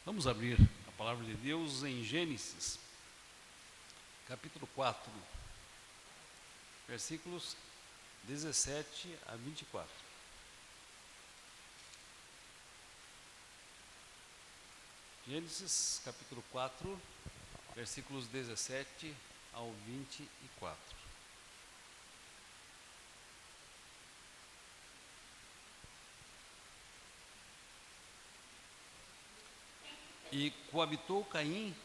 Vamos abrir a palavra de Deus em Gênesis, capítulo 4, versículos 17 a 24. Gênesis, capítulo 4, versículos 17 ao 24. E coabitou Caim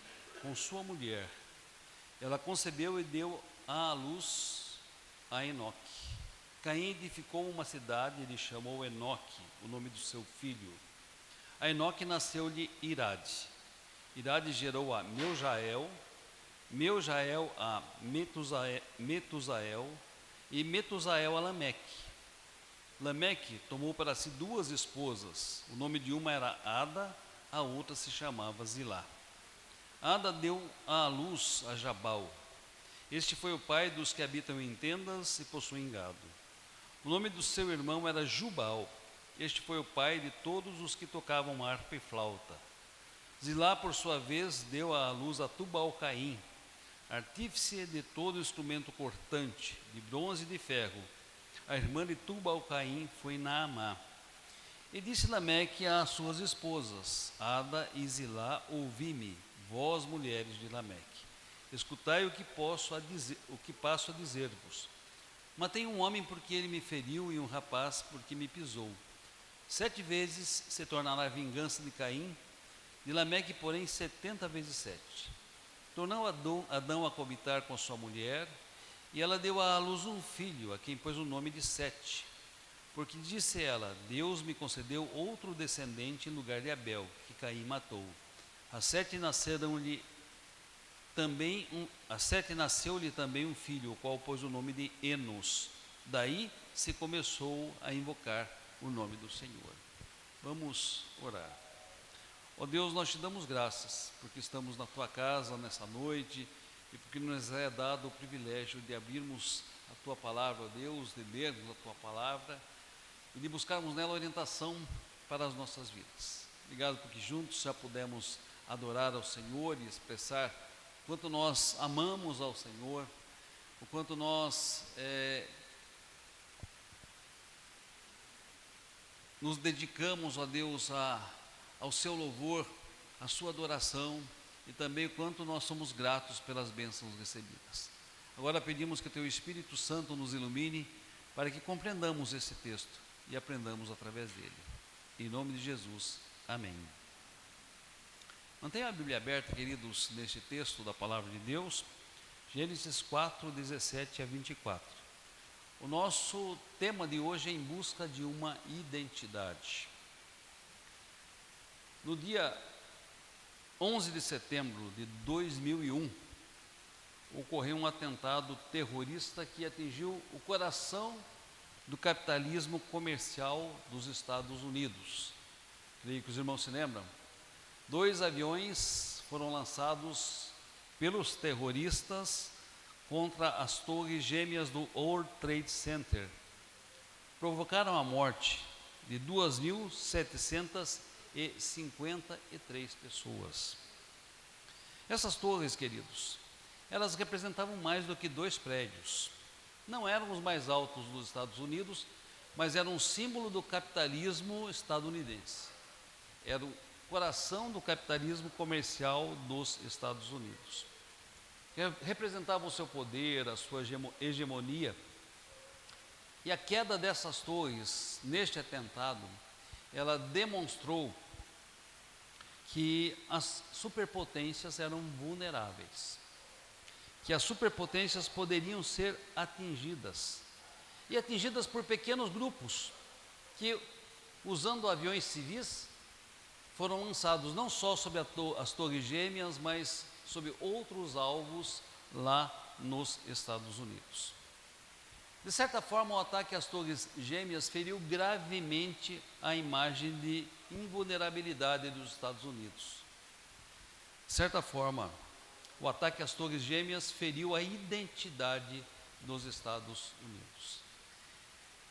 com sua mulher. Ela concebeu e deu à luz a Enoque. Caim edificou uma cidade e lhe chamou Enoque, o nome do seu filho. A Enoque nasceu-lhe Irade. Irade gerou a Meujael, Meujael a Metusael e Metusael a Lameque. Lameque tomou para si duas esposas. O nome de uma era Ada, a outra se chamava Zilá. Ada deu à luz a Jabal. Este foi o pai dos que habitam em tendas e possuem gado. O nome do seu irmão era Jubal. Este foi o pai de todos os que tocavam harpa e flauta. Zilá, por sua vez, deu à luz a Tubal-Caim, artífice de todo instrumento cortante, de bronze e de ferro. A irmã de Tubal-Caim foi Naamá. E disse Lameque às suas esposas, Ada e Zilá, ouvi-me, vós mulheres de Lameque. Escutai o que passo a dizer-vos. Matei um homem porque ele me feriu e um rapaz porque me pisou. 7 vezes se tornará a vingança de Caim, de Lameque, porém, 70 vezes 7. Tornou Adão a coabitar com sua mulher, e ela deu à luz um filho, a quem pôs o nome de Sete. Porque disse ela, Deus me concedeu outro descendente em lugar de Abel, que Caim matou. A Sete nasceu-lhe também um filho, o qual pôs o nome de Enos. Daí se começou a invocar o nome do Senhor. Vamos orar. Ó Deus, nós te damos graças, porque estamos na tua casa nessa noite, e porque nos é dado o privilégio de abrirmos a tua palavra, ó Deus, de lermos a tua palavra, e de buscarmos nela orientação para as nossas vidas. Obrigado porque juntos já pudemos adorar ao Senhor e expressar o quanto nós amamos ao Senhor, o quanto nós nos dedicamos, ó Deus, ao seu louvor, à sua adoração, e também o quanto nós somos gratos pelas bênçãos recebidas. Agora pedimos que o teu Espírito Santo nos ilumine para que compreendamos esse texto e aprendamos através dele. Em nome de Jesus, amém. Mantenha a Bíblia aberta, queridos, neste texto da Palavra de Deus, Gênesis 4, 17 a 24. O nosso tema de hoje é em busca de uma identidade. No dia 11 de setembro de 2001, ocorreu um atentado terrorista que atingiu o coração do capitalismo comercial dos Estados Unidos. Creio que os irmãos se lembram. 2 aviões foram lançados pelos terroristas contra as torres gêmeas do World Trade Center. Provocaram a morte de 2.753 pessoas. Essas torres, queridos, elas representavam mais do que 2 prédios. Não eram os mais altos dos Estados Unidos, mas eram um símbolo do capitalismo estadunidense. Era o coração do capitalismo comercial dos Estados Unidos. Representavam o seu poder, a sua hegemonia. E a queda dessas torres, neste atentado, ela demonstrou que as superpotências eram vulneráveis, que as superpotências poderiam ser atingidas, e atingidas por pequenos grupos, que, usando aviões civis, foram lançados não só sobre as torres gêmeas, mas sobre outros alvos lá nos Estados Unidos. De certa forma, o ataque às torres gêmeas feriu gravemente a imagem de invulnerabilidade dos Estados Unidos. De certa forma, o ataque às torres gêmeas feriu a identidade dos Estados Unidos.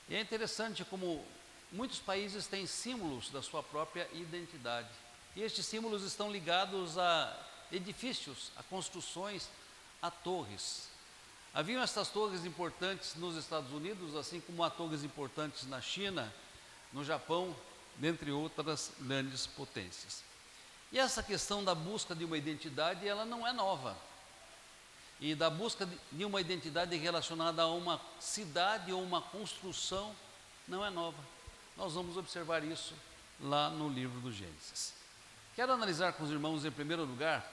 E é interessante como muitos países têm símbolos da sua própria identidade. E estes símbolos estão ligados a edifícios, a construções, a torres. Haviam estas torres importantes nos Estados Unidos, assim como há torres importantes na China, no Japão, dentre outras grandes potências. E essa questão da busca de uma identidade, ela não é nova. E da busca de uma identidade relacionada a uma cidade ou uma construção, não é nova. Nós vamos observar isso lá no livro do Gênesis. Quero analisar com os irmãos, em primeiro lugar,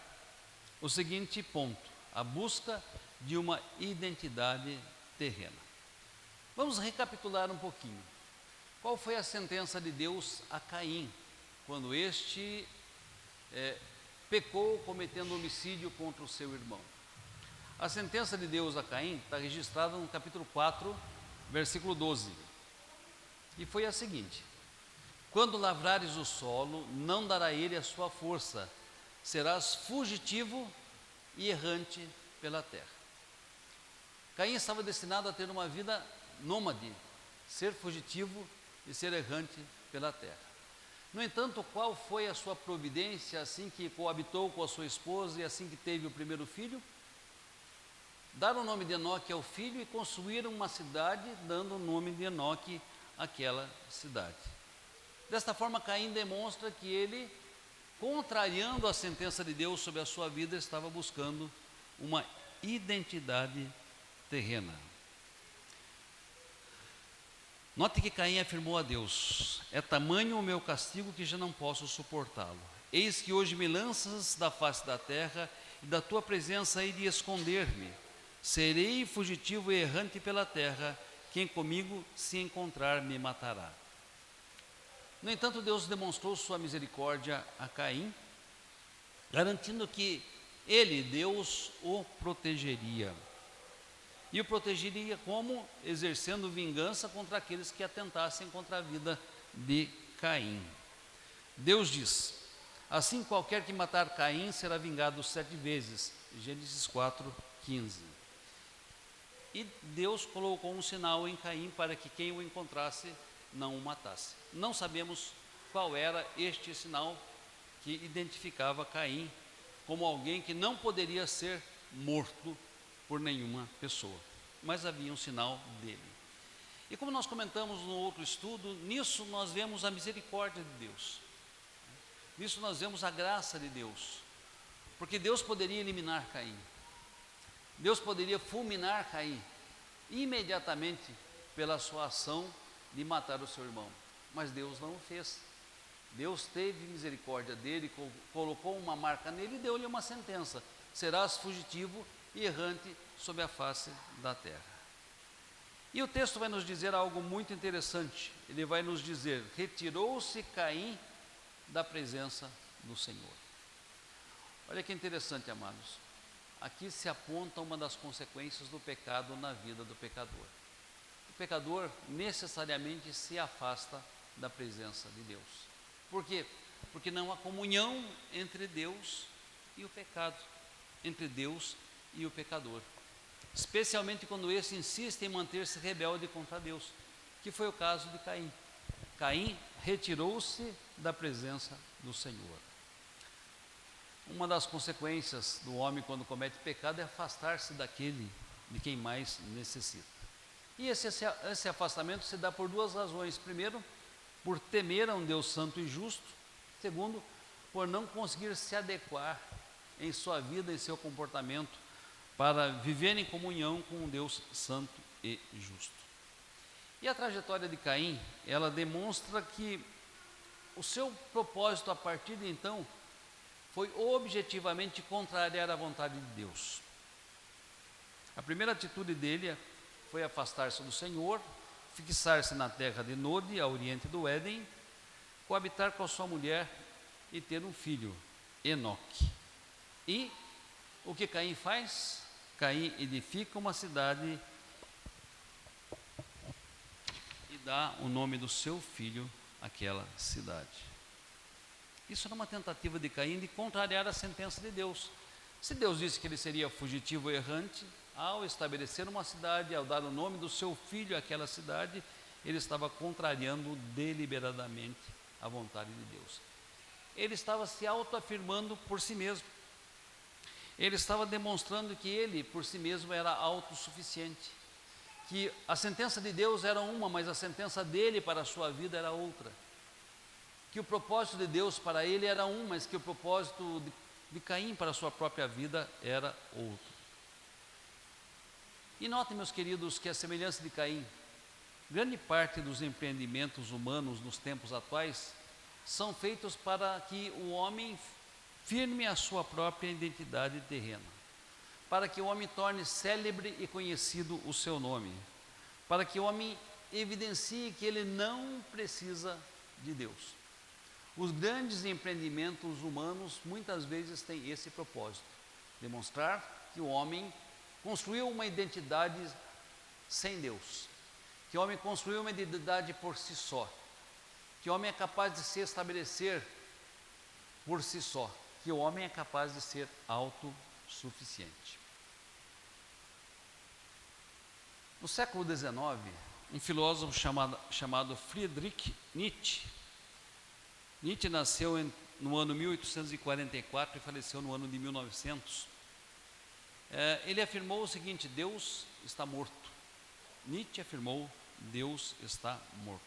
o seguinte ponto: a busca de uma identidade terrena. Vamos recapitular um pouquinho. Qual foi a sentença de Deus a Caim, quando este pecou cometendo homicídio contra o seu irmão? A sentença de Deus a Caim está registrada no capítulo 4, versículo 12. E foi a seguinte: quando lavrares o solo, não dará ele a sua força, serás fugitivo e errante pela terra. Caim estava destinado a ter uma vida nômade, ser fugitivo e ser errante pela terra. No entanto, qual foi a sua providência assim que coabitou com a sua esposa e assim que teve o primeiro filho? Dar o nome de Enoque ao filho e construir uma cidade, dando o nome de Enoque àquela cidade. Desta forma, Caim demonstra que ele, contrariando a sentença de Deus sobre a sua vida, estava buscando uma identidade terrena. Note que Caim afirmou a Deus: é tamanho o meu castigo que já não posso suportá-lo. Eis que hoje me lanças da face da terra, e da tua presença hei de esconder-me. Serei fugitivo e errante pela terra, quem comigo se encontrar me matará. No entanto, Deus demonstrou sua misericórdia a Caim, garantindo que ele, Deus, o protegeria. E o protegeria como? Exercendo vingança contra aqueles que atentassem contra a vida de Caim. Deus diz: assim qualquer que matar Caim será vingado 7 vezes. Gênesis 4:15. E Deus colocou um sinal em Caim para que quem o encontrasse não o matasse. Não sabemos qual era este sinal que identificava Caim como alguém que não poderia ser morto por nenhuma pessoa, mas havia um sinal dele. E como nós comentamos no outro estudo, nisso nós vemos a misericórdia de Deus, nisso nós vemos a graça de Deus, porque Deus poderia eliminar Caim, Deus poderia fulminar Caim imediatamente pela sua ação de matar o seu irmão, mas Deus não o fez. Deus teve misericórdia dele, colocou uma marca nele e deu-lhe uma sentença: serás fugitivo e errante sobre a face da terra. E o texto vai nos dizer algo muito interessante. Ele vai nos dizer: retirou-se Caim da presença do Senhor. Olha que interessante, amados. Aqui se aponta uma das consequências do pecado na vida do pecador. O pecador necessariamente se afasta da presença de Deus. Por quê? Porque não há comunhão entre Deus e o pecado, entre Deus e o pecador, especialmente quando esse insiste em manter-se rebelde contra Deus, que foi o caso de Caim. Caim retirou-se da presença do Senhor. Uma das consequências do homem quando comete pecado é afastar-se daquele de quem mais necessita. E esse afastamento se dá por 2 razões. Primeiro, por temer a um Deus santo e justo. Segundo, por não conseguir se adequar em sua vida, em seu comportamento, para viver em comunhão com um Deus santo e justo. E a trajetória de Caim, ela demonstra que o seu propósito a partir de então foi objetivamente contrariar a vontade de Deus. A primeira atitude dele foi afastar-se do Senhor, fixar-se na terra de Nod, a oriente do Éden, coabitar com a sua mulher e ter um filho, Enoque. E o que Caim faz? Caim edifica uma cidade e dá o nome do seu filho àquela cidade. Isso era uma tentativa de Caim de contrariar a sentença de Deus. Se Deus disse que ele seria fugitivo e errante, ao estabelecer uma cidade, ao dar o nome do seu filho àquela cidade, ele estava contrariando deliberadamente a vontade de Deus. ele estava se autoafirmando por si mesmo. Ele estava demonstrando que ele, por si mesmo, era autossuficiente. Que a sentença de Deus era uma, mas a sentença dele para a sua vida era outra. Que o propósito de Deus para ele era um, mas que o propósito de Caim para a sua própria vida era outro. E notem, meus queridos, que a semelhança de Caim, grande parte dos empreendimentos humanos nos tempos atuais são feitos para que o homem firme a sua própria identidade terrena, para que o homem torne célebre e conhecido o seu nome, para que o homem evidencie que ele não precisa de Deus. Os grandes empreendimentos humanos muitas vezes têm esse propósito, demonstrar que o homem construiu uma identidade sem Deus, que o homem construiu uma identidade por si só, que o homem é capaz de se estabelecer por si só, que o homem é capaz de ser autossuficiente. No século XIX, um filósofo chamado Friedrich Nietzsche. Nietzsche nasceu no ano 1844 e faleceu no ano de 1900. Ele afirmou o seguinte: Deus está morto. Nietzsche afirmou: Deus está morto.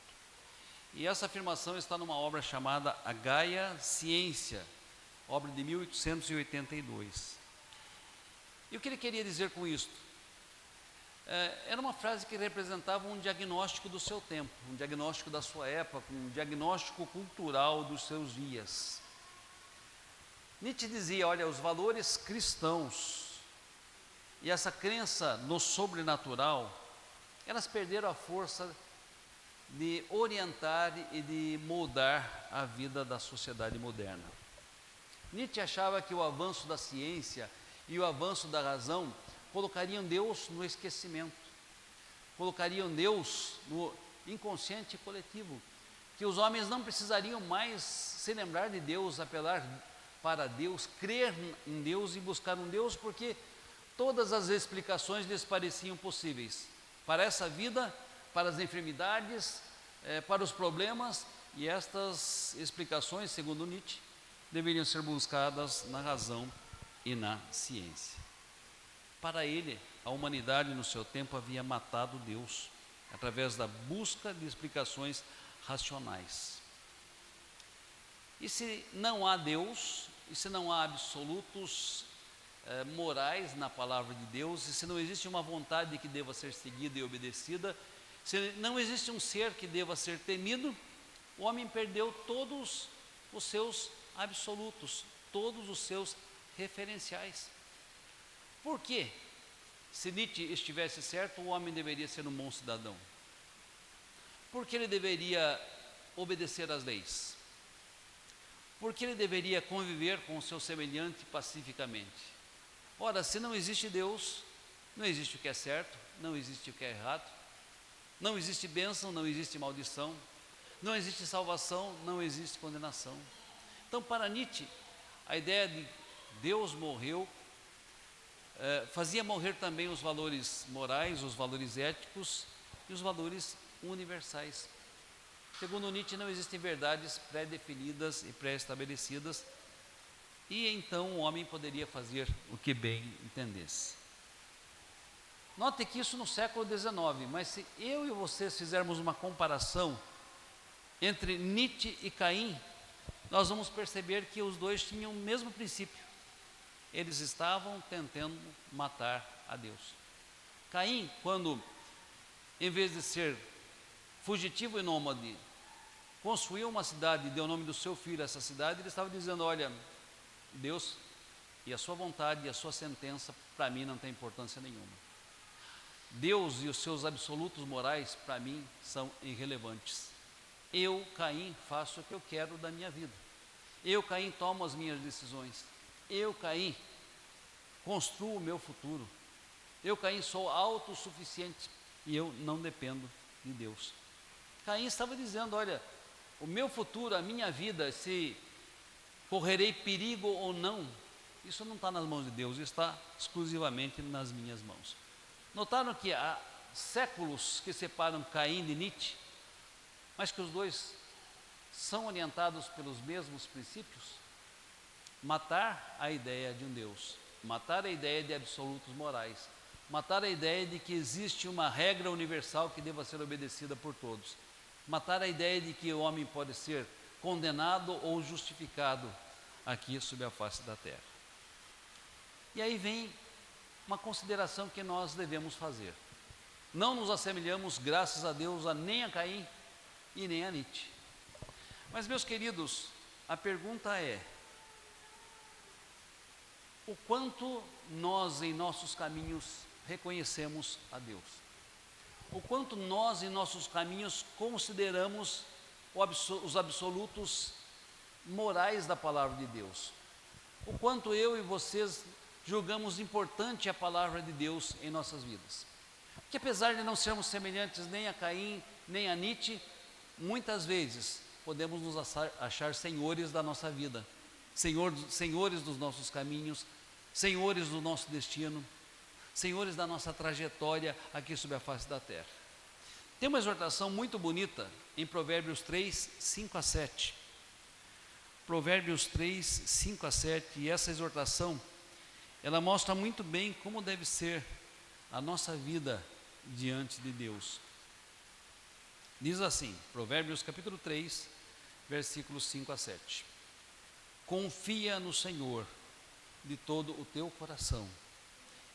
E essa afirmação está numa obra chamada A Gaia Ciência, obra de 1882. E o que ele queria dizer com isso? Era uma frase que representava um diagnóstico do seu tempo, um diagnóstico da sua época, um diagnóstico cultural dos seus dias. Nietzsche dizia: olha, os valores cristãos e essa crença no sobrenatural, elas perderam a força de orientar e de moldar a vida da sociedade moderna. Nietzsche achava que o avanço da ciência e o avanço da razão colocariam Deus no esquecimento, colocariam Deus no inconsciente coletivo, que os homens não precisariam mais se lembrar de Deus, apelar para Deus, crer em Deus e buscar um Deus, porque todas as explicações lhes pareciam possíveis, para essa vida, para as enfermidades, para os problemas, e estas explicações, segundo Nietzsche, deveriam ser buscadas na razão e na ciência. Para ele, a humanidade no seu tempo havia matado Deus, através da busca de explicações racionais. E se não há Deus, e se não há absolutos morais na palavra de Deus, e se não existe uma vontade que deva ser seguida e obedecida, se não existe um ser que deva ser temido, o homem perdeu todos os seus absolutos, todos os seus referenciais. Por quê? Se Nietzsche estivesse certo, o homem deveria ser um bom cidadão. Por que ele deveria obedecer às leis? Por que ele deveria conviver com o seu semelhante pacificamente? Ora, se não existe Deus, não existe o que é certo, não existe o que é errado, não existe bênção, não existe maldição, não existe salvação, não existe condenação. Então, para Nietzsche, a ideia de Deus morreu, fazia morrer também os valores morais, os valores éticos e os valores universais. Segundo Nietzsche, não existem verdades pré-definidas e pré-estabelecidas, e então o homem poderia fazer o que bem entendesse. Note que isso no século XIX, mas se eu e vocês fizermos uma comparação entre Nietzsche e Caim, nós vamos perceber que os dois tinham o mesmo princípio. Eles estavam tentando matar a Deus. Caim, quando, em vez de ser fugitivo e nômade, construiu uma cidade e deu o nome do seu filho a essa cidade, ele estava dizendo: olha, Deus e a sua vontade e a sua sentença, para mim não tem importância nenhuma. Deus e os seus absolutos morais, para mim, são irrelevantes. Eu, Caim, faço o que eu quero da minha vida. Eu, Caim, tomo as minhas decisões. Eu, Caim, construo o meu futuro. Eu, Caim, sou autossuficiente e eu não dependo de Deus. Caim estava dizendo: olha, o meu futuro, a minha vida, se correrei perigo ou não, isso não está nas mãos de Deus, está exclusivamente nas minhas mãos. Notaram que há séculos que separam Caim de Nietzsche, mas que os dois são orientados pelos mesmos princípios? Matar a ideia de um Deus, matar a ideia de absolutos morais, matar a ideia de que existe uma regra universal que deva ser obedecida por todos, matar a ideia de que o homem pode ser condenado ou justificado aqui sob a face da terra. E aí vem uma consideração que nós devemos fazer. Não nos assemelhamos, graças a Deus, nem a Caim e nem a Nietzsche. Mas, meus queridos, a pergunta é: o quanto nós em nossos caminhos reconhecemos a Deus? O quanto nós em nossos caminhos consideramos os absolutos morais da palavra de Deus? O quanto eu e vocês julgamos importante a palavra de Deus em nossas vidas? Porque apesar de não sermos semelhantes nem a Caim, nem a Nietzsche, muitas vezes podemos nos achar senhores da nossa vida, senhores dos nossos caminhos, senhores do nosso destino, senhores da nossa trajetória aqui sobre a face da terra. Tem uma exortação muito bonita em Provérbios 3, 5 a 7. Provérbios 3, 5 a 7, e essa exortação, ela mostra muito bem como deve ser a nossa vida diante de Deus. Diz assim, Provérbios capítulo 3, versículos 5 a 7. Confia no Senhor de todo o teu coração,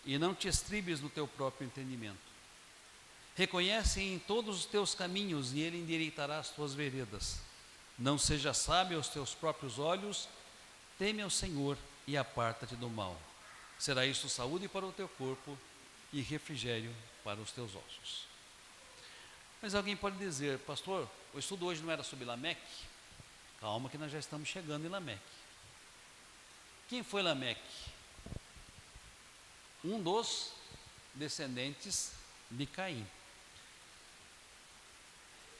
e não te estribes no teu próprio entendimento. Reconhece em todos os teus caminhos, e Ele endireitará as tuas veredas. Não seja sábio aos teus próprios olhos, teme ao Senhor e aparta-te do mal. Será isso saúde para o teu corpo e refrigério para os teus ossos. Mas alguém pode dizer: pastor, o estudo hoje não era sobre Lameque? Calma que nós já estamos chegando em Lameque. Quem foi Lameque? Um dos descendentes de Caim.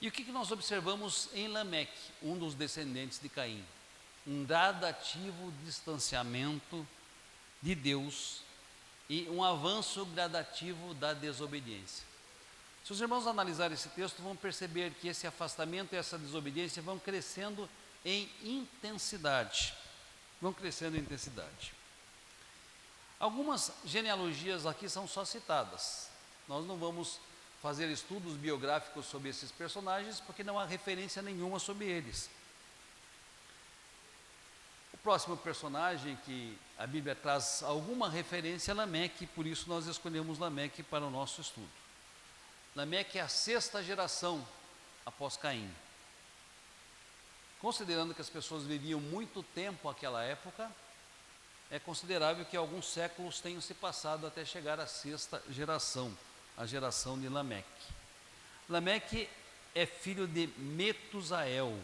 E o que nós observamos em Lameque, um dos descendentes de Caim? Um gradativo distanciamento de Deus e um avanço gradativo da desobediência. Se os irmãos analisarem esse texto, vão perceber que esse afastamento e essa desobediência vão crescendo em intensidade. Algumas genealogias aqui são só citadas. Nós não vamos fazer estudos biográficos sobre esses personagens, porque não há referência nenhuma sobre eles. O próximo personagem que a Bíblia traz alguma referência é Lameque, por isso nós escolhemos Lameque para o nosso estudo. Lameque é a 6ª geração após Caim. Considerando que as pessoas viviam muito tempo naquela época, é considerável que alguns séculos tenham se passado até chegar à 6ª geração, a geração de Lameque. Lameque é filho de Metusael.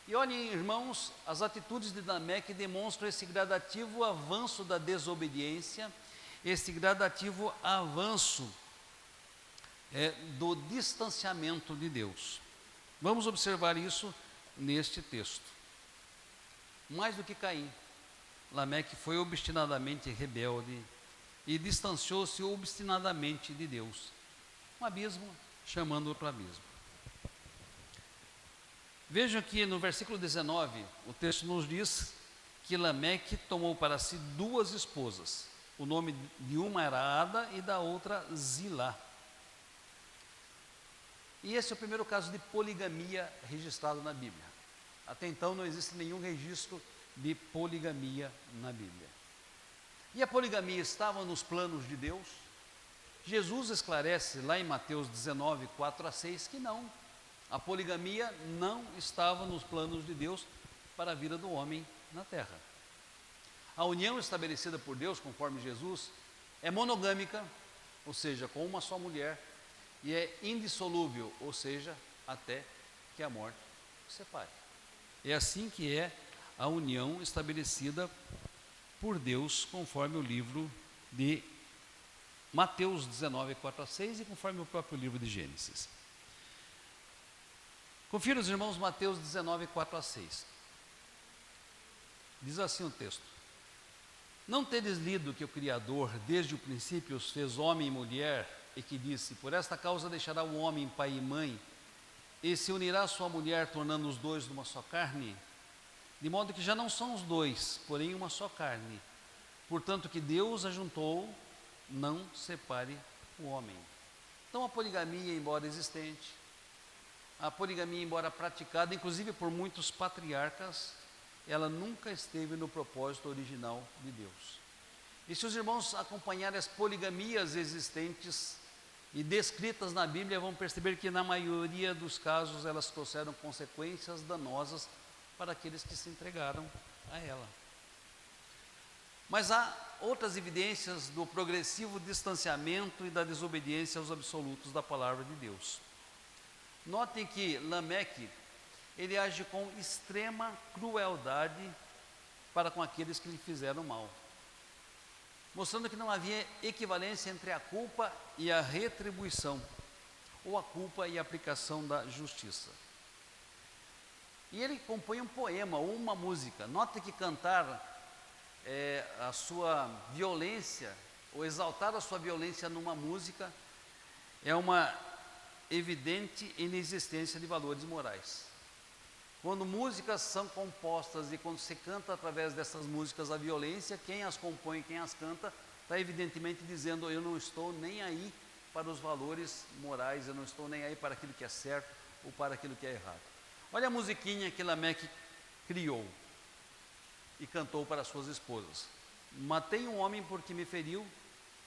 E olhem, irmãos, as atitudes de Lameque demonstram esse gradativo avanço da desobediência, esse gradativo avanço do distanciamento de Deus. Vamos observar isso neste texto. Mais do que Caim, Lameque foi obstinadamente rebelde e distanciou-se obstinadamente de Deus. Um abismo chamando outro abismo. Vejam que no versículo 19, o texto nos diz que Lameque tomou para si 2 esposas. O nome de uma era Ada e da outra Zilá. E esse é o primeiro caso de poligamia registrado na Bíblia. Até então não existe nenhum registro de poligamia na Bíblia. E a poligamia estava nos planos de Deus? Jesus esclarece lá em Mateus 19, 4 a 6 que não. A poligamia não estava nos planos de Deus para a vida do homem na terra. A união estabelecida por Deus, conforme Jesus, é monogâmica, ou seja, com uma só mulher, e é indissolúvel, ou seja, até que a morte os separe. É assim que é a união estabelecida por Deus, conforme o livro de Mateus 19, 4 a 6 e conforme o próprio livro de Gênesis. Confira, os irmãos, Mateus 19, 4 a 6. Diz assim o texto: Não tendes lido que o Criador, desde o princípio, os fez homem e mulher, e que disse: Por esta causa deixará o homem pai e mãe, e se unirá à sua mulher, tornando os dois numa só carne, de modo que já não são os dois, porém uma só carne. Portanto, que Deus ajuntou, não separe o homem. Então, a poligamia, embora existente, a poligamia, embora praticada, inclusive por muitos patriarcas, ela nunca esteve no propósito original de Deus. E se os irmãos acompanharem as poligamias existentes e descritas na Bíblia, vão perceber que na maioria dos casos elas trouxeram consequências danosas para aqueles que se entregaram a ela. Mas há outras evidências do progressivo distanciamento e da desobediência aos absolutos da palavra de Deus. Notem que Lameque, ele age com extrema crueldade para com aqueles que lhe fizeram mal, mostrando que não havia equivalência entre a culpa e a retribuição, ou a culpa e a aplicação da justiça. E ele compõe um poema ou uma música. Note que cantar a sua violência, ou exaltar a sua violência numa música, é uma evidente inexistência de valores morais. Quando músicas são compostas e quando se canta através dessas músicas a violência, quem as compõe, quem as canta, está evidentemente dizendo: eu não estou nem aí para os valores morais, eu não estou nem aí para aquilo que é certo ou para aquilo que é errado. Olha a musiquinha que Lameque criou e cantou para suas esposas: matei um homem porque me feriu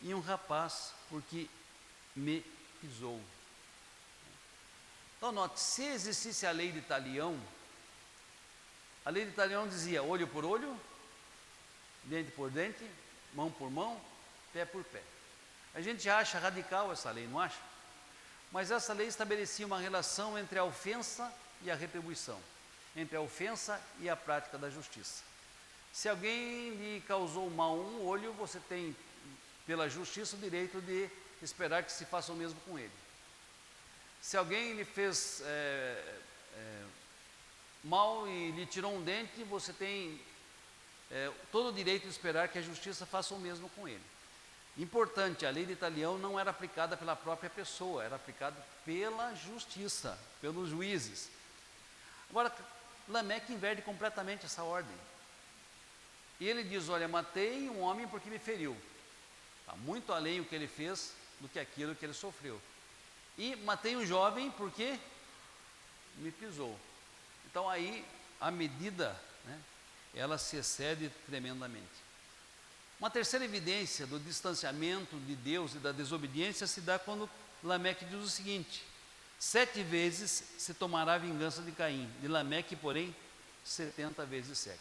e um rapaz porque me pisou. Então note, se existisse a lei de talião, a lei de talião dizia olho por olho, dente por dente, mão por mão, pé por pé. A gente acha radical essa lei, não acha? Mas essa lei estabelecia uma relação entre a ofensa e a retribuição, entre a ofensa e a prática da justiça. Se alguém lhe causou mal um olho, você tem, pela justiça, o direito de esperar que se faça o mesmo com ele. Se alguém lhe fez mal e lhe tirou um dente, você tem todo o direito de esperar que a justiça faça o mesmo com ele. Importante, a lei de talião não era aplicada pela própria pessoa, era aplicada pela justiça, pelos juízes. Agora, Lameque inverte completamente essa ordem. E ele diz: olha, matei um homem porque me feriu. Está muito além o que ele fez do que aquilo que ele sofreu. E matei um jovem porque me pisou. Então aí a medida, ela se excede tremendamente. Uma terceira evidência do distanciamento de Deus e da desobediência se dá quando Lameque diz o seguinte: 7 vezes se tomará a vingança de Caim, de Lameque, porém, 70 vezes 7.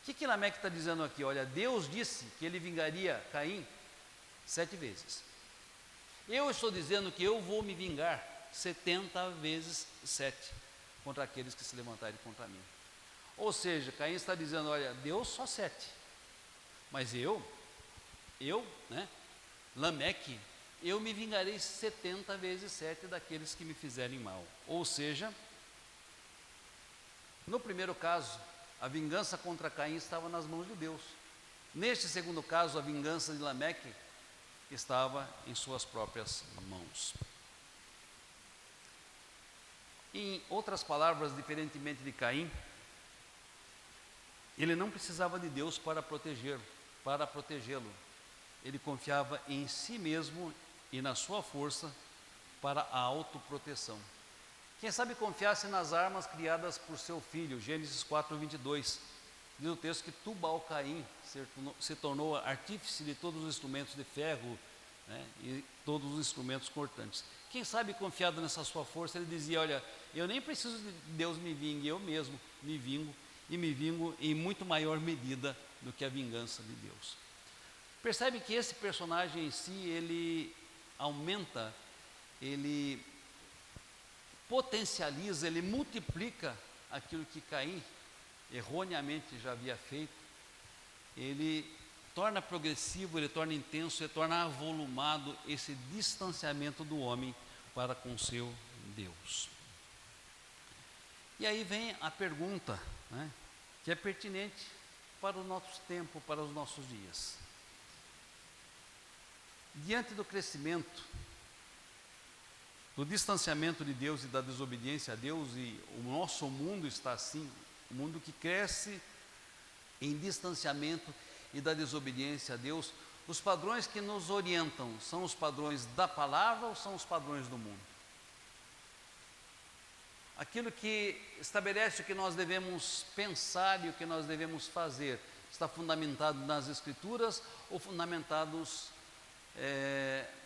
O que Lameque está dizendo aqui? Olha, Deus disse que ele vingaria Caim 7 vezes. Eu estou dizendo que eu vou me vingar 70 vezes 7 contra aqueles que se levantarem contra mim. Ou seja, Caim está dizendo: olha, Deus só 7, mas eu, Lameque, eu me vingarei 70 vezes 7 daqueles que me fizerem mal. Ou seja, no primeiro caso, a vingança contra Caim estava nas mãos de Deus. Neste segundo caso, a vingança de Lameque estava em suas próprias mãos. Em outras palavras, diferentemente de Caim, ele não precisava de Deus para protegê-lo. Ele confiava em si mesmo e na sua força para a autoproteção. Quem sabe confiasse nas armas criadas por seu filho. Gênesis 4:22. Diz o texto que Tubal-Caim se tornou artífice de todos os instrumentos de ferro, e todos os instrumentos cortantes. Quem sabe, confiado nessa sua força, ele dizia: olha, eu nem preciso de Deus me vingue, eu mesmo me vingo, e me vingo em muito maior medida do que a vingança de Deus. Percebe que esse personagem em si, ele aumenta, ele potencializa, ele multiplica aquilo que Caim erroneamente já havia feito. Ele torna progressivo, ele torna intenso, ele torna avolumado esse distanciamento do homem para com seu Deus. E aí vem a pergunta, que é pertinente para o nosso tempo, para os nossos dias. Diante do crescimento do distanciamento de Deus e da desobediência a Deus, e o nosso mundo está assim, um mundo que cresce em distanciamento e da desobediência a Deus. Os padrões que nos orientam são os padrões da palavra ou são os padrões do mundo? Aquilo que estabelece o que nós devemos pensar e o que nós devemos fazer está fundamentado nas Escrituras ou fundamentados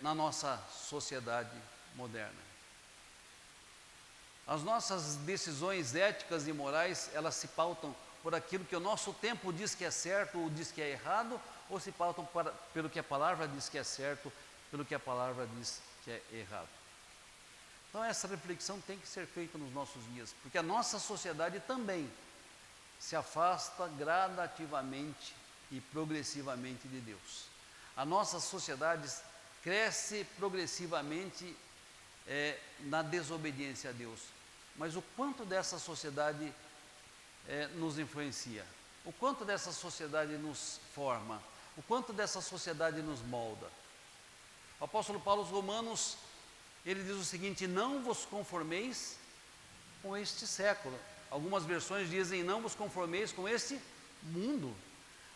na nossa sociedade moderna? As nossas decisões éticas e morais, elas se pautam por aquilo que o nosso tempo diz que é certo ou diz que é errado, ou se pautam pelo que a palavra diz que é certo, pelo que a palavra diz que é errado? Então essa reflexão tem que ser feita nos nossos dias, porque a nossa sociedade também se afasta gradativamente e progressivamente de Deus. A nossa sociedade cresce progressivamente na desobediência a Deus. Mas o quanto dessa sociedade nos influencia? O quanto dessa sociedade nos forma? O quanto dessa sociedade nos molda? O apóstolo Paulo aos Romanos, ele diz o seguinte: não vos conformeis com este século. Algumas versões dizem: não vos conformeis com este mundo,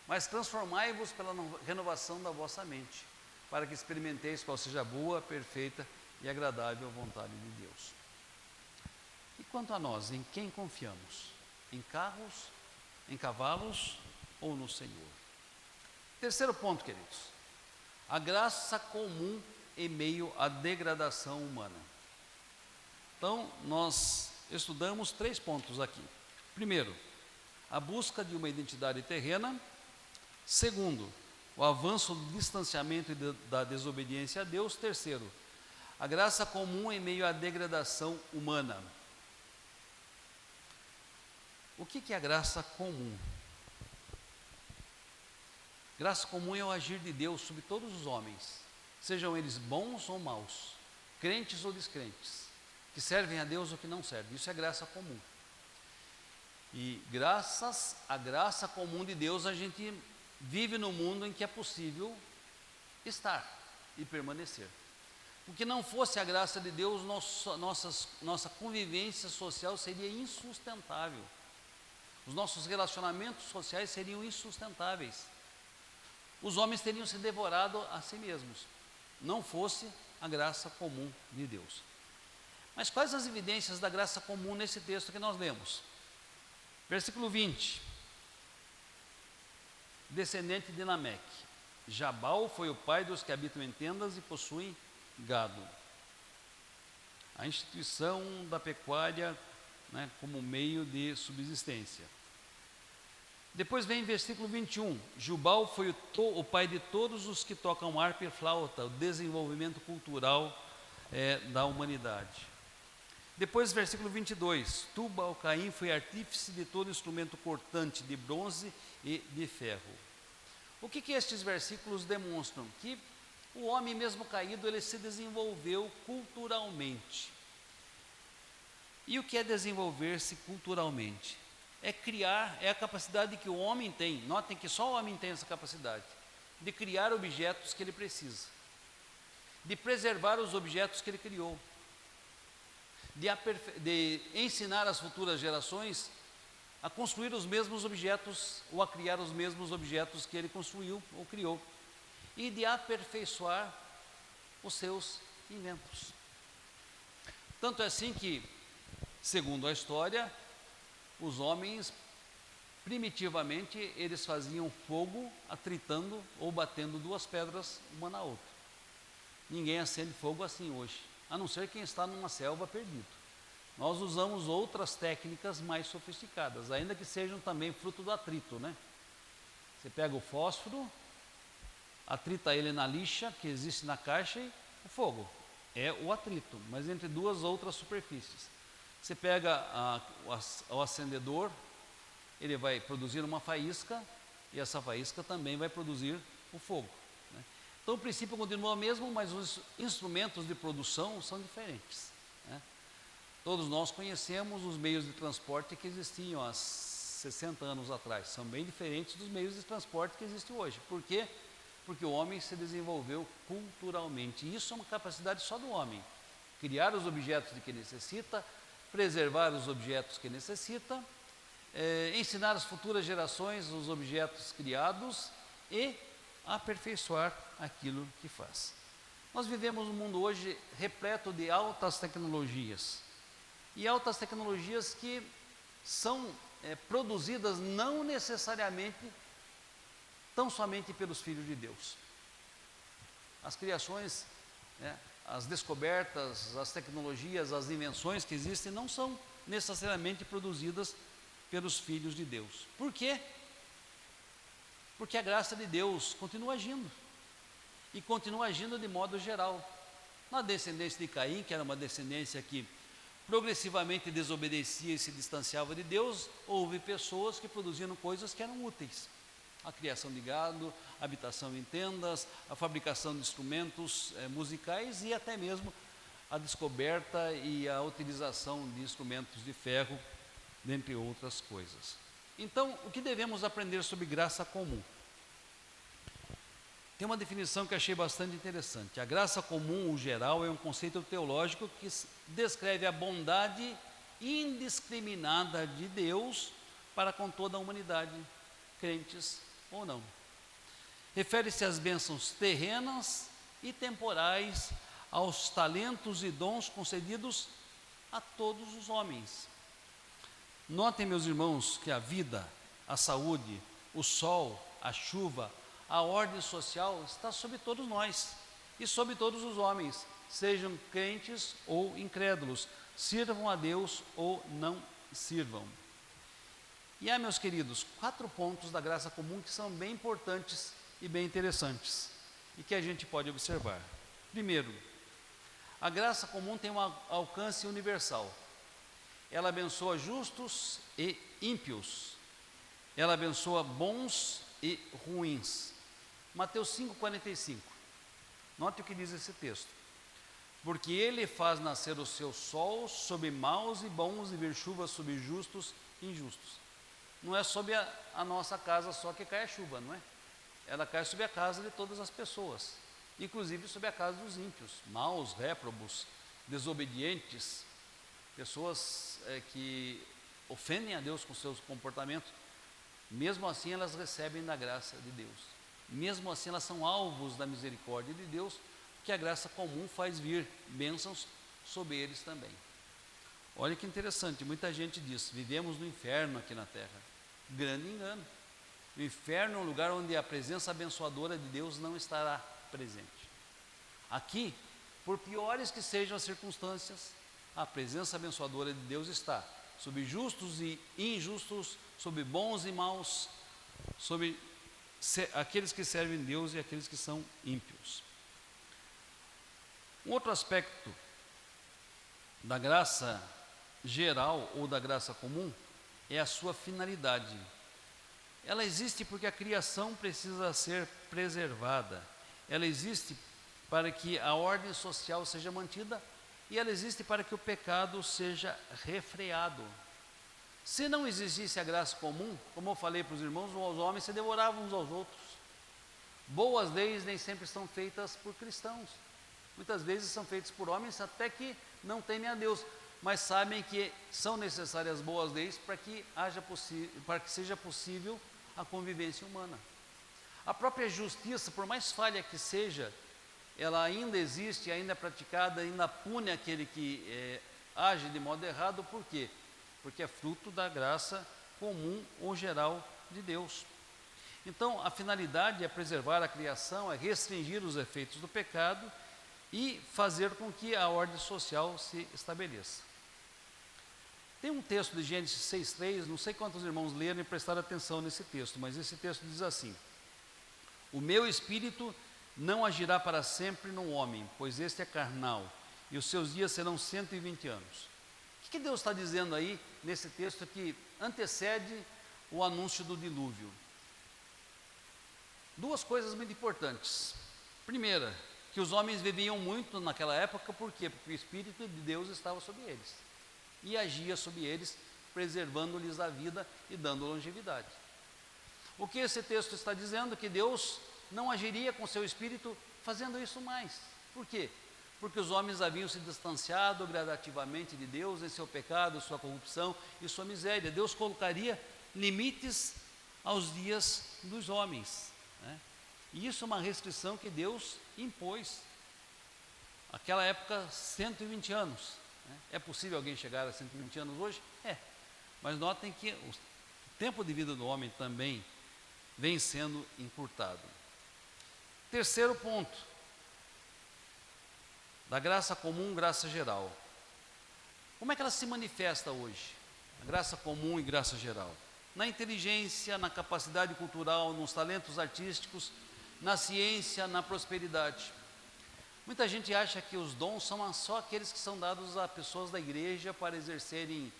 mas transformai-vos pela renovação da vossa mente, para que experimenteis qual seja a boa, perfeita e agradável vontade de Deus. E quanto a nós, em quem confiamos? Em carros, em cavalos ou no Senhor? Terceiro ponto, queridos: a graça comum em meio à degradação humana. Então, nós estudamos 3 pontos aqui. Primeiro, a busca de uma identidade terrena. Segundo, o avanço do distanciamento e da desobediência a Deus. Terceiro, a graça comum em meio à degradação humana. O que é a graça comum? Graça comum é o agir de Deus sobre todos os homens, sejam eles bons ou maus, crentes ou descrentes, que servem a Deus ou que não servem. Isso é graça comum. E graças à graça comum de Deus, a gente vive no mundo em que é possível estar e permanecer. Porque não fosse a graça de Deus, nossa convivência social seria insustentável. Os nossos relacionamentos sociais seriam insustentáveis. Os homens teriam se devorado a si mesmos, não fosse a graça comum de Deus. Mas quais as evidências da graça comum nesse texto que nós lemos? Versículo 20. Descendente de Lameque. Jabal foi o pai dos que habitam em tendas e possuem gado. A instituição da pecuária, como meio de subsistência. Depois vem versículo 21. Jubal foi o pai de todos os que tocam harpa e flauta, o desenvolvimento cultural da humanidade. Depois, versículo 22. Tubal-Caim foi artífice de todo instrumento cortante de bronze e de ferro. O que estes versículos demonstram? Que o homem mesmo caído, ele se desenvolveu culturalmente. E o que é desenvolver-se culturalmente? É criar, é a capacidade que o homem tem. Notem que só o homem tem essa capacidade de criar objetos que ele precisa, de preservar os objetos que ele criou, de ensinar as futuras gerações a construir os mesmos objetos ou a criar os mesmos objetos que ele construiu ou criou, e de aperfeiçoar os seus inventos. Tanto é assim que, segundo a história, os homens, primitivamente, eles faziam fogo atritando ou batendo 2 pedras uma na outra. Ninguém acende fogo assim hoje, a não ser quem está numa selva perdido. Nós usamos outras técnicas mais sofisticadas, ainda que sejam também fruto do atrito, Você pega o fósforo, atrita ele na lixa que existe na caixa e o fogo é o atrito, mas entre 2 outras superfícies. Você pega o acendedor, ele vai produzir uma faísca e essa faísca também vai produzir o fogo. Então o princípio continua o mesmo, mas os instrumentos de produção são diferentes. Todos nós conhecemos os meios de transporte que existiam há 60 anos atrás. São bem diferentes dos meios de transporte que existem hoje. Por quê? Porque o homem se desenvolveu culturalmente. Isso é uma capacidade só do homem. criar os objetos de que necessita, preservar os objetos que necessita, ensinar às futuras gerações os objetos criados e aperfeiçoar aquilo que faz. Nós vivemos um mundo hoje repleto de altas tecnologias, e altas tecnologias que são produzidas não necessariamente tão somente pelos filhos de Deus. As criações, as descobertas, as tecnologias, as invenções que existem não são necessariamente produzidas pelos filhos de Deus. Por quê? Porque a graça de Deus continua agindo, e continua agindo de modo geral. Na descendência de Caim, que era uma descendência que progressivamente desobedecia e se distanciava de Deus, houve pessoas que produziam coisas que eram úteis. A criação de gado, a habitação em tendas, a fabricação de instrumentos musicais e até mesmo a descoberta e a utilização de instrumentos de ferro, dentre outras coisas. Então, o que devemos aprender sobre graça comum? Tem uma definição que achei bastante interessante. A graça comum, ou geral, é um conceito teológico que descreve a bondade indiscriminada de Deus para com toda a humanidade, crentes ou não. Refere-se às bênçãos terrenas e temporais, aos talentos e dons concedidos a todos os homens. Notem, meus irmãos, que a vida, a saúde, o sol, a chuva, a ordem social está sobre todos nós e sobre todos os homens, sejam crentes ou incrédulos, sirvam a Deus ou não sirvam. E há, meus queridos, 4 pontos da graça comum que são bem importantes e bem interessantes e que a gente pode observar. Primeiro, a graça comum tem um alcance universal. Ela abençoa justos e ímpios. Ela abençoa bons e ruins. Mateus 5,45. Note o que diz esse texto. Porque ele faz nascer o seu sol sobre maus e bons e vir chuva sobre justos e injustos. Não é sobre a nossa casa só que cai a chuva, não é? Ela cai sobre a casa de todas as pessoas, inclusive sobre a casa dos ímpios, maus, réprobos, desobedientes, pessoas que ofendem a Deus com seus comportamentos. Mesmo assim elas recebem da graça de Deus, mesmo assim elas são alvos da misericórdia de Deus, que a graça comum faz vir bênçãos sobre eles também. Olha que interessante, muita gente diz, vivemos no inferno aqui na terra. Grande engano. O inferno é um lugar onde a presença abençoadora de Deus não estará presente. Aqui, por piores que sejam as circunstâncias, a presença abençoadora de Deus está sobre justos e injustos, sobre bons e maus, sobre aqueles que servem Deus e aqueles que são ímpios. Um outro aspecto da graça geral ou da graça comum é a sua finalidade. Ela existe porque a criação precisa ser preservada. Ela existe para que a ordem social seja mantida e ela existe para que o pecado seja refreado. Se não existisse a graça comum, como eu falei para os irmãos, os homens se devoravam uns aos outros. Boas leis nem sempre são feitas por cristãos. Muitas vezes são feitas por homens até que não temem a Deus, mas sabem que são necessárias boas leis para que seja possível a convivência humana. A própria justiça, por mais falha que seja, ela ainda existe, ainda é praticada, ainda pune aquele que age de modo errado. Por quê? Porque é fruto da graça comum ou geral de Deus. Então, a finalidade é preservar a criação, é restringir os efeitos do pecado e fazer com que a ordem social se estabeleça. Tem um texto de Gênesis 6,3, não sei quantos irmãos leram e prestaram atenção nesse texto, mas esse texto diz assim: o meu espírito não agirá para sempre no homem, pois este é carnal, e os seus dias serão 120 anos. O que Deus está dizendo aí nesse texto que antecede o anúncio do dilúvio? Duas coisas muito importantes. Primeira, que os homens viviam muito naquela época, por quê? Porque o Espírito de Deus estava sobre eles e agia sobre eles, preservando-lhes a vida e dando longevidade. O que esse texto está dizendo? Que Deus não agiria com seu Espírito fazendo isso mais. Por quê? porque os homens haviam se distanciado gradativamente de Deus em seu pecado, sua corrupção e sua miséria. Deus colocaria limites aos dias dos homens, né? E isso é uma restrição que Deus impôs. Naquela época, 120 anos. Né? É possível alguém chegar a 120 anos hoje? É. Mas notem que o tempo de vida do homem também vem sendo encurtado. Terceiro ponto, da graça comum, graça geral. Como é que ela se manifesta hoje? A graça comum e graça geral. Na inteligência, na capacidade cultural, nos talentos artísticos, na ciência, na prosperidade. Muita gente acha que os dons são só aqueles que são dados a pessoas da igreja para exercerem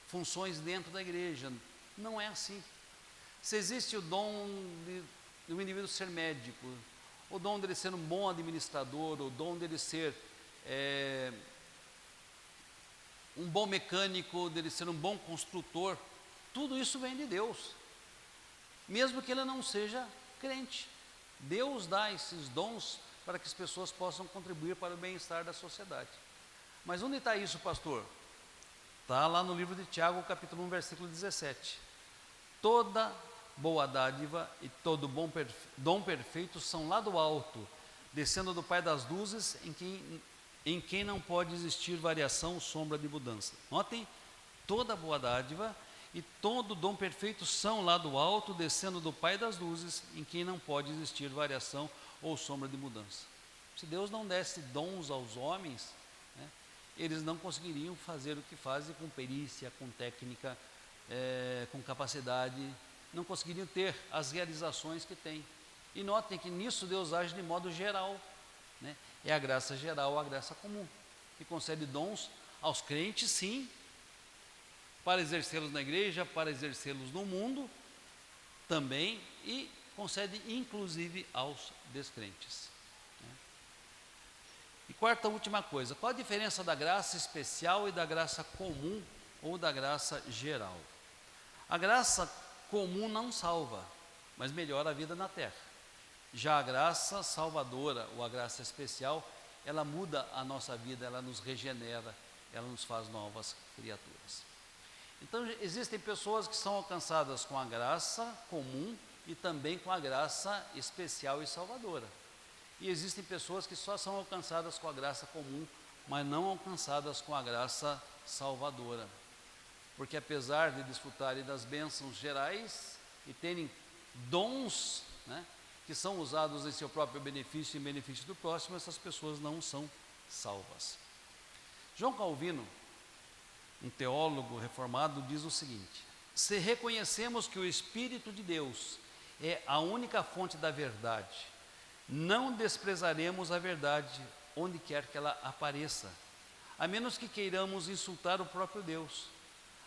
funções dentro da igreja. Não é assim. Se existe o dom de um indivíduo ser médico, o dom dele ser um bom administrador, o dom dele ser um bom mecânico, dele ser um bom construtor, tudo isso vem de Deus, mesmo que ele não seja crente. Deus dá esses dons para que as pessoas possam contribuir para o bem-estar da sociedade. Mas onde está isso, pastor? Está lá no livro de Tiago, capítulo 1, versículo 17. Toda boa dádiva e todo dom perfeito são lá do alto, descendo do Pai das luzes, em quem não pode existir variação, sombra de mudança. Notem, toda boa dádiva e todo dom perfeito são lá do alto, descendo do Pai das luzes, em quem não pode existir variação ou sombra de mudança. Se Deus não desse dons aos homens, né, eles não conseguiriam fazer o que fazem com perícia, com técnica, com capacidade, não conseguiriam ter as realizações que têm. E notem que nisso Deus age de modo geral, né? É a graça geral, a graça comum, que concede dons aos crentes, sim, para exercê-los na igreja, para exercê-los no mundo também, e concede inclusive aos descrentes, né? E quarta, última coisa, qual a diferença da graça especial e da graça comum ou da graça geral? A graça comum não salva, mas melhora a vida na terra. Já a graça salvadora ou a graça especial, ela muda a nossa vida, ela nos regenera, ela nos faz novas criaturas. Então existem pessoas que são alcançadas com a graça comum e também com a graça especial e salvadora. E existem pessoas que só são alcançadas com a graça comum, mas não alcançadas com a graça salvadora. Porque apesar de desfrutarem das bênçãos gerais e terem dons, né, que são usados em seu próprio benefício e em benefício do próximo, essas pessoas não são salvas. João Calvino, um teólogo reformado, diz o seguinte: se reconhecemos que o Espírito de Deus é a única fonte da verdade, não desprezaremos a verdade onde quer que ela apareça, a menos que queiramos insultar o próprio Deus.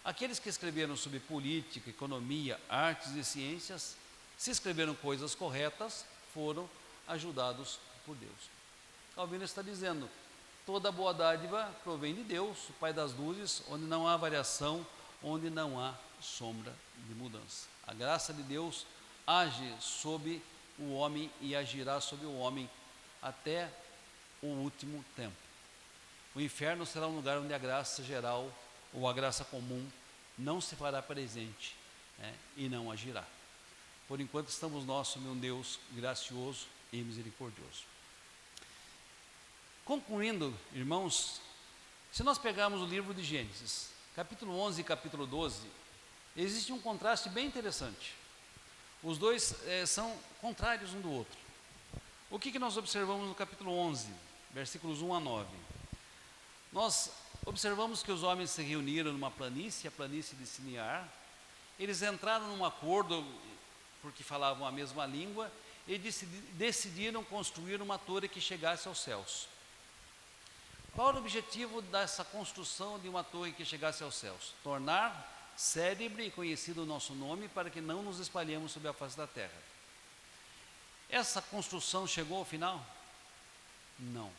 Aqueles que escreveram sobre política, economia, artes e ciências, se escreveram coisas corretas, foram ajudados por Deus. Calvino está dizendo, toda boa dádiva provém de Deus, o Pai das luzes, onde não há variação, onde não há sombra de mudança. A graça de Deus age sobre o homem e agirá sobre o homem até o último tempo. O inferno será um lugar onde a graça geral ou a graça comum não se fará presente, né, e não agirá. Por enquanto estamos nós, meu Deus, gracioso e misericordioso. Concluindo, irmãos, se nós pegarmos o livro de Gênesis, capítulo 11 e capítulo 12, existe um contraste bem interessante. Os dois são contrários um do outro. O que nós observamos no capítulo 11, versículos 1 a 9? Nós observamos que os homens se reuniram numa planície, a planície de Sinear. Eles entraram num acordo, porque falavam a mesma língua, e decidiram construir uma torre que chegasse aos céus. Qual era o objetivo dessa construção de uma torre que chegasse aos céus? Tornar célebre e conhecido o nosso nome, para que não nos espalhemos sobre a face da terra. Essa construção chegou ao final? Não.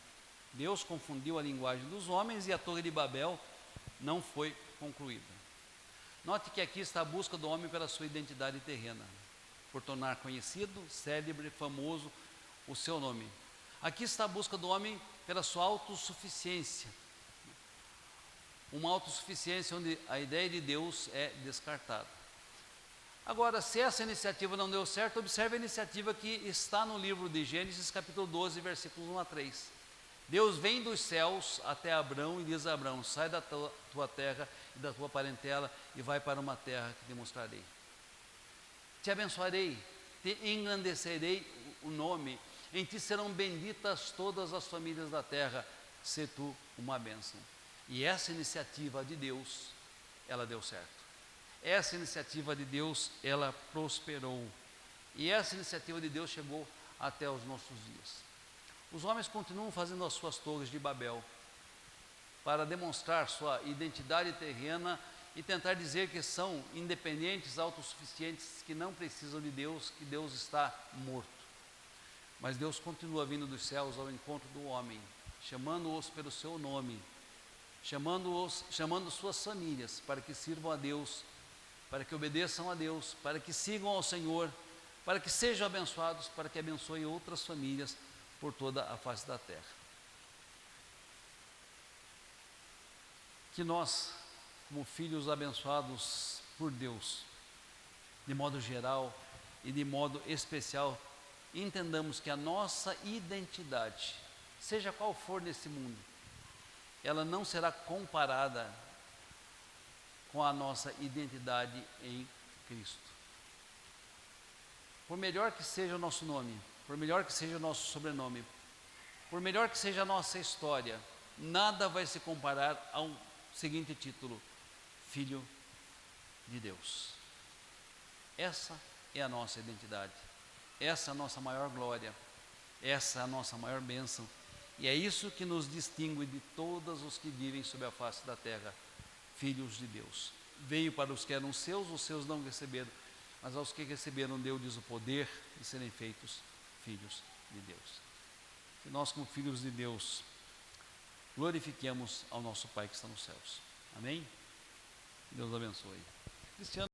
Deus confundiu a linguagem dos homens e a Torre de Babel não foi concluída. Note que aqui está a busca do homem pela sua identidade terrena, por tornar conhecido, célebre, famoso o seu nome. Aqui está a busca do homem pela sua autossuficiência. Uma autossuficiência onde a ideia de Deus é descartada. Agora, se essa iniciativa não deu certo, observe a iniciativa que está no livro de Gênesis, capítulo 12, versículos 1 a 3. Deus vem dos céus até Abrão e diz a Abrão: sai da tua terra e da tua parentela e vai para uma terra que te mostrarei. Te abençoarei, te engrandecerei o nome, em ti serão benditas todas as famílias da terra, se tu uma bênção. E essa iniciativa de Deus, ela deu certo. Essa iniciativa de Deus, ela prosperou. E essa iniciativa de Deus chegou até os nossos dias. Os homens continuam fazendo as suas torres de Babel para demonstrar sua identidade terrena e tentar dizer que são independentes, autossuficientes, que não precisam de Deus, que Deus está morto. Mas Deus continua vindo dos céus ao encontro do homem, chamando-os pelo seu nome, chamando suas famílias para que sirvam a Deus, para que obedeçam a Deus, para que sigam ao Senhor, para que sejam abençoados, para que abençoem outras famílias por toda a face da terra. Que nós, como filhos abençoados por Deus, de modo geral e de modo especial, entendamos que a nossa identidade, seja qual for nesse mundo, ela não será comparada com a nossa identidade em Cristo. Por melhor que seja o nosso nome, por melhor que seja o nosso sobrenome, por melhor que seja a nossa história, nada vai se comparar ao seguinte título: Filho de Deus. Essa é a nossa identidade, essa é a nossa maior glória, essa é a nossa maior bênção, e é isso que nos distingue de todos os que vivem sobre a face da terra, filhos de Deus. Veio para os que eram seus, os seus não receberam, mas aos que receberam deu-lhes o poder de serem feitos filhos de Deus. Que nós, como filhos de Deus, glorifiquemos ao nosso Pai que está nos céus. Amém? Deus abençoe. Cristiano.